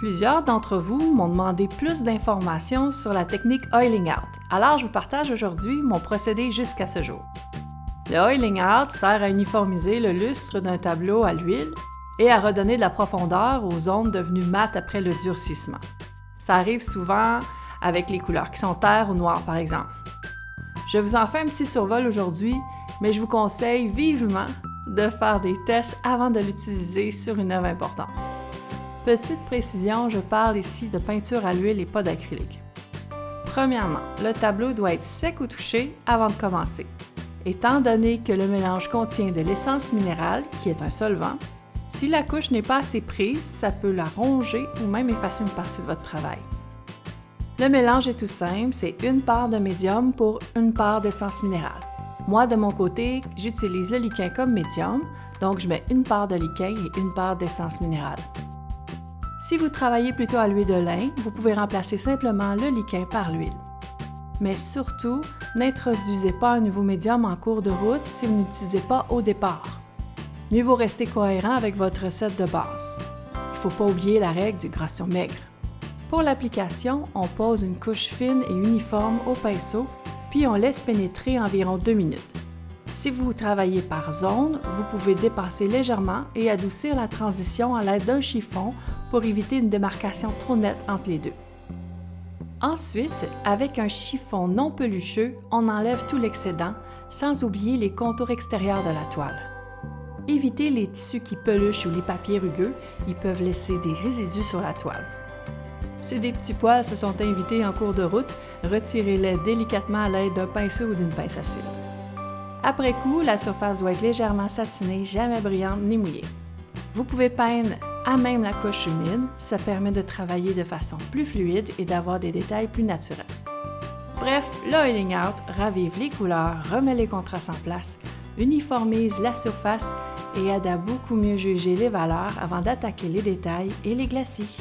Plusieurs d'entre vous m'ont demandé plus d'informations sur la technique Oiling Out, alors je vous partage aujourd'hui mon procédé jusqu'à ce jour. Le Oiling Out sert à uniformiser le lustre d'un tableau à l'huile et à redonner de la profondeur aux zones devenues mates après le durcissement. Ça arrive souvent avec les couleurs qui sont terre ou noir par exemple. Je vous en fais un petit survol aujourd'hui, mais je vous conseille vivement de faire des tests avant de l'utiliser sur une œuvre importante. Petite précision, je parle ici de peinture à l'huile et pas d'acrylique. Premièrement, le tableau doit être sec ou touché avant de commencer. Étant donné que le mélange contient de l'essence minérale, qui est un solvant, si la couche n'est pas assez prise, ça peut la ronger ou même effacer une partie de votre travail. Le mélange est tout simple, c'est 1 part de médium pour 1 part d'essence minérale. Moi, de mon côté, j'utilise le liquin comme médium, donc je mets 1 part de liquin et 1 part d'essence minérale. Si vous travaillez plutôt à l'huile de lin, vous pouvez remplacer simplement le liquin par l'huile. Mais surtout, n'introduisez pas un nouveau médium en cours de route si vous n'utilisez pas au départ. Mieux vaut rester cohérent avec votre recette de base. Il ne faut pas oublier la règle du gratio maigre. Pour l'application, on pose une couche fine et uniforme au pinceau, puis on laisse pénétrer environ 2 minutes. Si vous travaillez par zone, vous pouvez dépasser légèrement et adoucir la transition à l'aide d'un chiffon pour éviter une démarcation trop nette entre les deux. Ensuite, avec un chiffon non pelucheux, on enlève tout l'excédent, sans oublier les contours extérieurs de la toile. Évitez les tissus qui peluchent ou les papiers rugueux, ils peuvent laisser des résidus sur la toile. Si des petits poils se sont invités en cours de route, retirez-les délicatement à l'aide d'un pinceau ou d'une pince à cils. Après coup, la surface doit être légèrement satinée, jamais brillante ni mouillée. Vous pouvez peindre à même la couche humide, ça permet de travailler de façon plus fluide et d'avoir des détails plus naturels. Bref, le Oiling Out ravive les couleurs, remet les contrastes en place, uniformise la surface et aide à beaucoup mieux juger les valeurs avant d'attaquer les détails et les glacis.